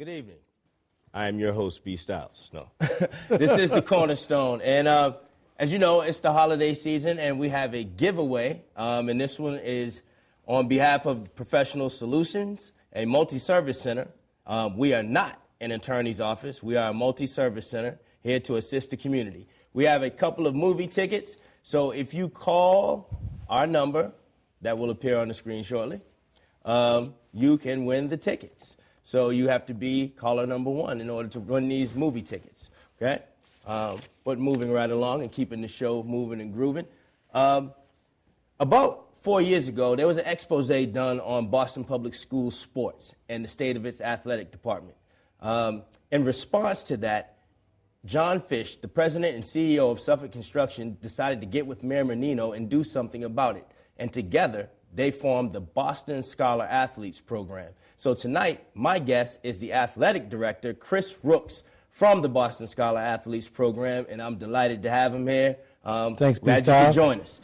Good evening. I am your host, B. Styles. No. This is the Cornerstone. And as you know, it's the holiday season, and we have a giveaway. And this one is on behalf of Professional Solutions, a multi-service center. We are not an attorney's office. We are a multi-service center here to assist the community. We have a couple of movie tickets. So if you call our number, that will appear on the screen shortly, you can win the tickets. So you have to be caller number 1 in order to win these movie tickets, okay? But moving right along and keeping the show moving and grooving. About 4 years ago, there was an expose done on Boston Public Schools sports and the state of its athletic department. In response to that, John Fish, the president and CEO of Suffolk Construction, decided to get with Mayor Menino and do something about it. And together, they formed the Boston Scholar Athletes Program. So tonight, my guest is the athletic director, Chris Rooks, from the Boston Scholar Athletes Program, and I'm delighted to have him here. Thanks, glad you could join us.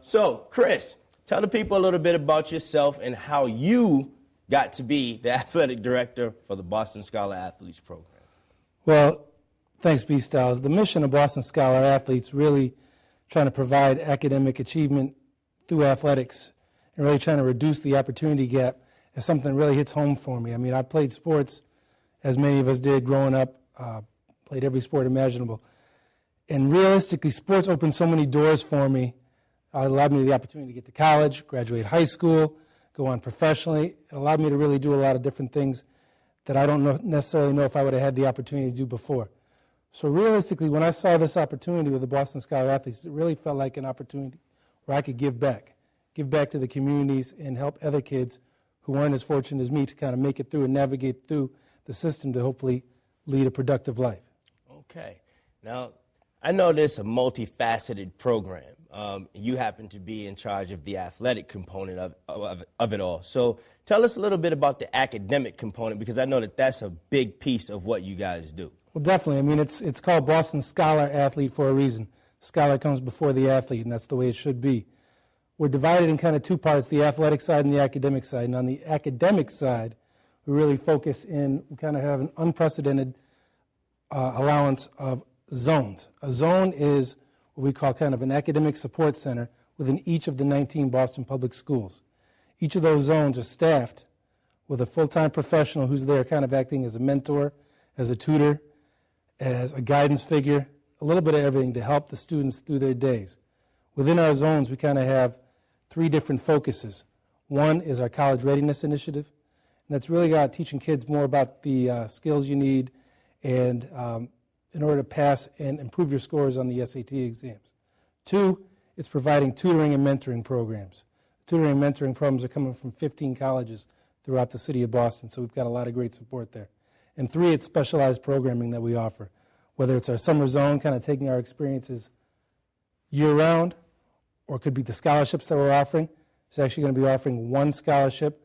So, Chris, tell the people a little bit about yourself and how you got to be the athletic director for the Boston Scholar Athletes Program. Well, thanks, B. Styles. The mission of Boston Scholar Athletes really trying to provide academic achievement through athletics and really trying to reduce the opportunity gap is something that really hits home for me. I mean, I played sports, as many of us did growing up, played every sport imaginable. And realistically, sports opened so many doors for me. It allowed me the opportunity to get to college, graduate high school, go on professionally. It allowed me to really do a lot of different things that I don't necessarily know if I would have had the opportunity to do before. So realistically, when I saw this opportunity with the Boston Scholar Athletes, it really felt like an opportunity where I could give back to the communities and help other kids who weren't as fortunate as me to kind of make it through and navigate through the system to hopefully lead a productive life. Okay. Now, I know this is a multifaceted program. You happen to be in charge of the athletic component of it all. So tell us a little bit about the academic component, because I know that that's a big piece of what you guys do. Well, definitely. I mean, it's called Boston Scholar Athlete for a reason. Scholar comes before the athlete, and that's the way it should be. We're divided in kind of two parts, the athletic side and the academic side. And on the academic side, we really focus in, we kind of have an unprecedented allowance of zones. A zone is what we call kind of an academic support center within each of the 19 Boston public schools. Each of those zones are staffed with a full-time professional who's there kind of acting as a mentor, as a tutor, as a guidance figure, a little bit of everything to help the students through their days. Within our zones, we kind of have 3 different focuses. One is our college readiness initiative, and that's really got teaching kids more about the skills you need and in order to pass and improve your scores on the SAT exams. 2, it's providing tutoring and mentoring programs. Tutoring and mentoring programs are coming from 15 colleges throughout the city of Boston, so we've got a lot of great support there. And 3, it's specialized programming that we offer, whether it's our summer zone, kind of taking our experiences year-round, or it could be the scholarships that we're offering. It's actually going to be offering 1 scholarship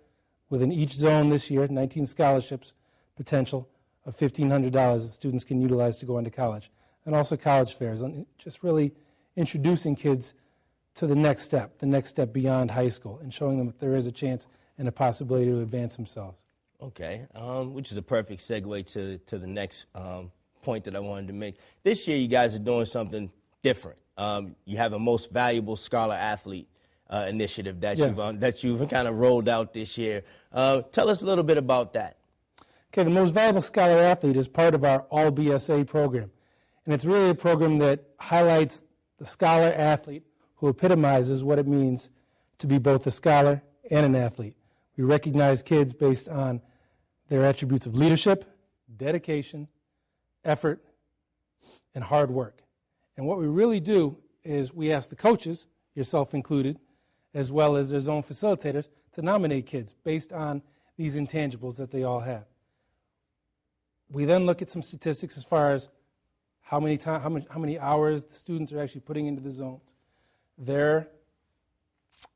within each zone this year, 19 scholarships, potential of $1,500 that students can utilize to go into college. And also college fairs, and just really introducing kids to the next step beyond high school, and showing them that there is a chance and a possibility to advance themselves. Okay, which is a perfect segue to the next point that I wanted to make. This year, you guys are doing something different. You have a most valuable scholar athlete initiative that you've kind of rolled out this year. Tell us a little bit about that. Okay, the most valuable scholar athlete is part of our All BSA program, and it's really a program that highlights the scholar athlete who epitomizes what it means to be both a scholar and an athlete. We recognize kids based on their attributes of leadership, dedication, effort, and hard work. And what we really do is we ask the coaches, yourself included, as well as their zone facilitators, to nominate kids based on these intangibles that they all have. We then look at some statistics as far as how many hours the students are actually putting into the zones. They're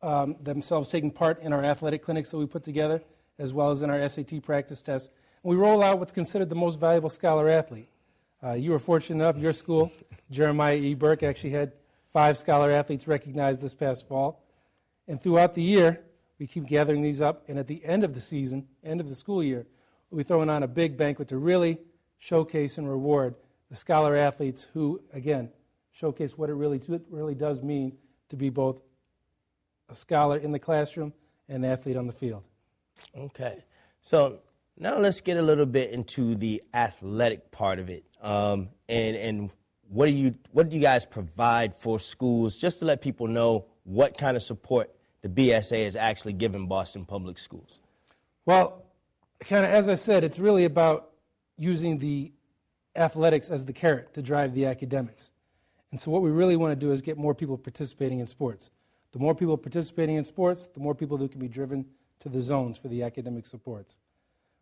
themselves taking part in our athletic clinics that we put together, as well as in our SAT practice tests. And we roll out what's considered the most valuable scholar athlete. You were fortunate enough, your school, Jeremiah E. Burke, actually had 5 scholar athletes recognized this past fall. And throughout the year, we keep gathering these up, and at the end of the season, end of the school year, we'll be throwing on a big banquet to really showcase and reward the scholar athletes who, again, showcase what it really does mean to be both a scholar in the classroom and an athlete on the field. Okay. So now let's get a little bit into the athletic part of it. And what do you guys provide for schools, just to let people know what kind of support the BSA is actually giving Boston Public Schools? Well, kind of as I said, it's really about using the athletics as the carrot to drive the academics. And so what we really want to do is get more people participating in sports. The more people participating in sports, the more people who can be driven to the zones for the academic supports.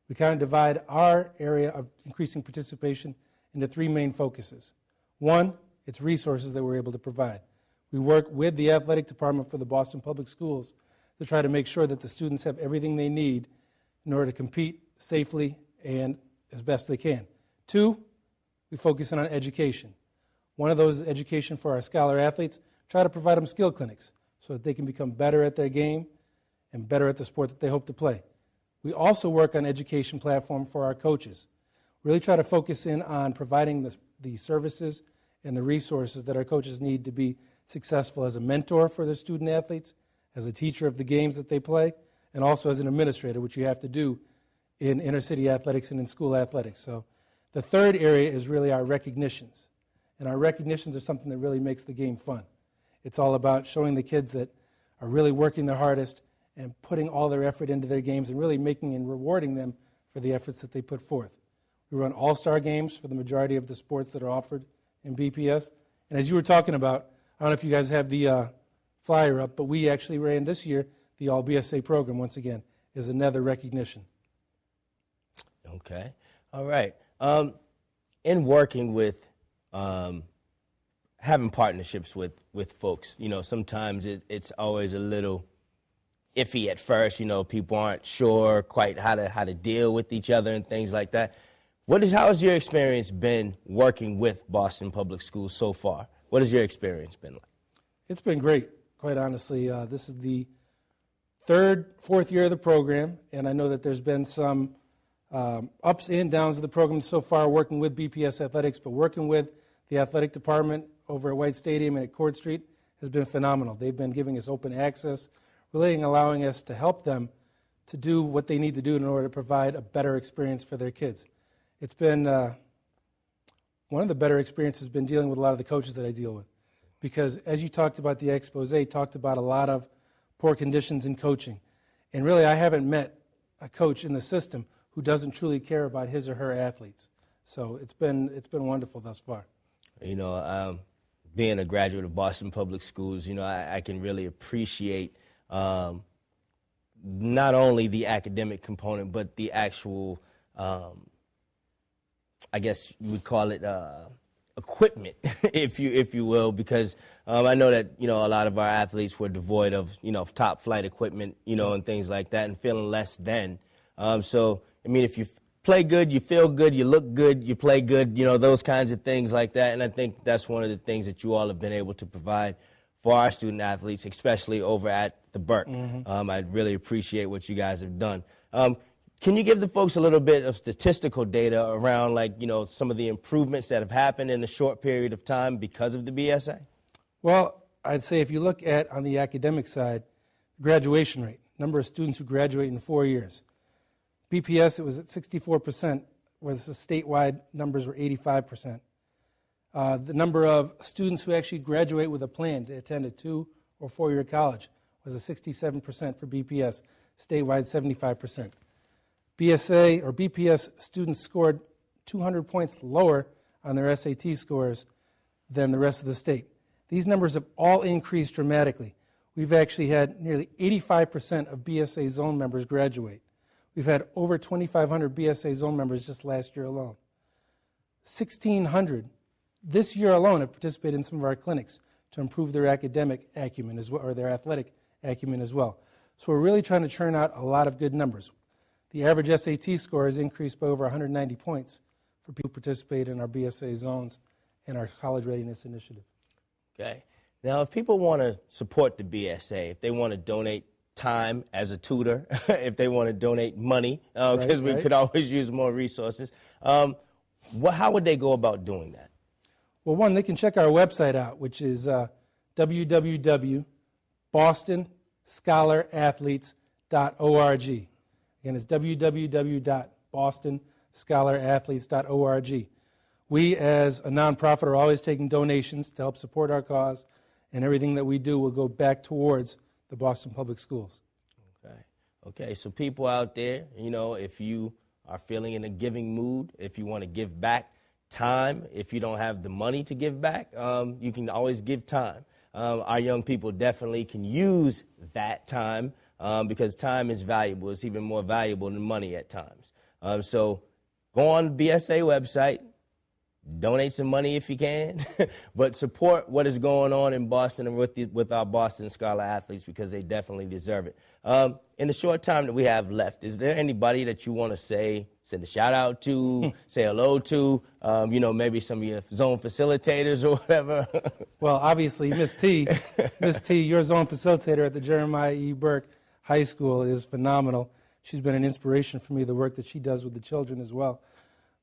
We kind of divide our area of increasing participation into three main focuses. One, it's resources that we're able to provide. We work with the athletic department for the Boston Public Schools to try to make sure that the students have everything they need in order to compete safely and as best they can. Two, we focus in on education. One of those is education for our scholar athletes. Try to provide them skill clinics so that they can become better at their game and better at the sport that they hope to play. We also work on education platform for our coaches. Really try to focus in on providing the services and the resources that our coaches need to be successful as a mentor for their student athletes, as a teacher of the games that they play, and also as an administrator, which you have to do in inner city athletics and in school athletics. So the third area is really our recognitions. And our recognitions are something that really makes the game fun. It's all about showing the kids that are really working their hardest and putting all their effort into their games and really making and rewarding them for the efforts that they put forth. We run all-star games for the majority of the sports that are offered in BPS. And as you were talking about, I don't know if you guys have the flyer up, but we actually ran this year the All-BSA program, once again, is another recognition. Okay. All right. In working with having partnerships with folks, sometimes it's always a little iffy at first. People aren't sure quite how to deal with each other and things like that. How has your experience been working with Boston Public Schools so far? What has your experience been like? It's been great, quite honestly. This is the fourth year of the program, and I know that there's been some ups and downs of the program so far working with BPS Athletics, but working with the athletic department over at White Stadium and at Court Street has been phenomenal. They've been giving us open access, really allowing us to help them to do what they need to do in order to provide a better experience for their kids. It's been one of the better experiences has been dealing with a lot of the coaches that I deal with, because as you talked about the expose, talked about a lot of poor conditions in coaching. And really, I haven't met a coach in the system who doesn't truly care about his or her athletes. So it's been wonderful thus far. Being a graduate of Boston Public Schools, I can really appreciate not only the academic component, but the actual, I guess you would call it equipment, if you will, because I know that a lot of our athletes were devoid of top flight equipment, and things like that, and feeling less than. So if you play good, you feel good, you look good, you play good, those kinds of things like that. And I think that's one of the things that you all have been able to provide for our student athletes, especially over at the Burke. Mm-hmm. I really appreciate what you guys have done. Can you give the folks a little bit of statistical data around, some of the improvements that have happened in a short period of time because of the BSA? Well, I'd say if you look at, on the academic side, graduation rate, number of students who graduate in 4 years. BPS, it was at 64%, whereas the statewide numbers were 85%. The number of students who actually graduate with a plan to attend a 2- or 4-year college was a 67% for BPS, statewide 75%. BSA or BPS students scored 200 points lower on their SAT scores than the rest of the state. These numbers have all increased dramatically. We've actually had nearly 85% of BSA zone members graduate. We've had over 2,500 BSA zone members just last year alone. 1,600 this year alone have participated in some of our clinics to improve their academic acumen as well, or their athletic acumen as well. So we're really trying to churn out a lot of good numbers. The average SAT score has increased by over 190 points for people who participate in our BSA zones and our college readiness initiative. Okay. Now, if people want to support the BSA, if they want to donate time as a tutor if they want to donate money, because we could always use more resources. How would they go about doing that? Well, one, they can check our website out, which is www.bostonscholarathletes.org. Again, it's www.bostonscholarathletes.org. We, as a nonprofit, are always taking donations to help support our cause, and everything that we do will go back towards the Boston Public Schools. Okay, so people out there, you know, if you are feeling in a giving mood, if you want to give back time, if you don't have the money to give back, you can always give time. Our young people definitely can use that time because time is valuable. It's even more valuable than money at times. So go on the BSA website, donate some money if you can, but support what is going on in Boston and with our Boston Scholar athletes because they definitely deserve it. In the short time that we have left, is there anybody that you want to send a shout out to, say hello to, you know, maybe some of your zone facilitators or whatever? Well, obviously, Miss T, your zone facilitator at the Jeremiah E. Burke High School is phenomenal. She's been an inspiration for me, the work that she does with the children as well.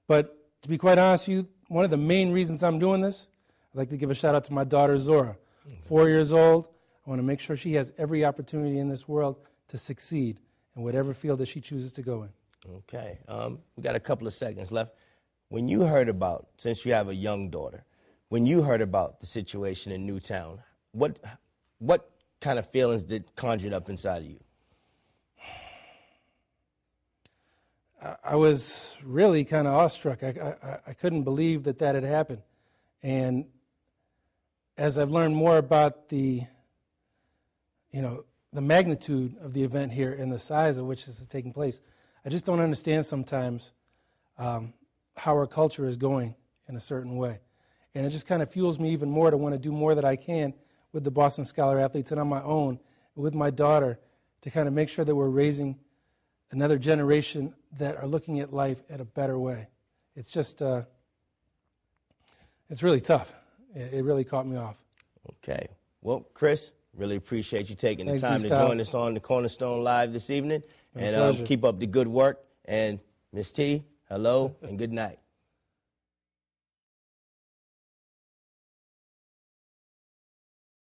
But to be quite honest with you, one of the main reasons I'm doing this, I'd like to give a shout out to my daughter Zora, 4 years old. I want to make sure she has every opportunity in this world to succeed in whatever field that she chooses to go in. Okay, we got a couple of seconds left. When you heard about, since you have a young daughter, when you heard about the situation in Newtown, what kind of feelings did conjured up inside of you? I was really kind of awestruck. I couldn't believe that had happened. And as I've learned more about the magnitude of the event here and the size of which this is taking place, I just don't understand sometimes how our culture is going in a certain way. And it just kind of fuels me even more to want to do more that I can with the Boston Scholar athletes and on my own, with my daughter, to kind of make sure that we're raising another generation that are looking at life in a better way. It's just, it's really tough. It really caught me off. Okay. Well, Chris, really appreciate you taking the time to join us on the Cornerstone Live this evening. And keep up the good work. And Miss T, hello and good night.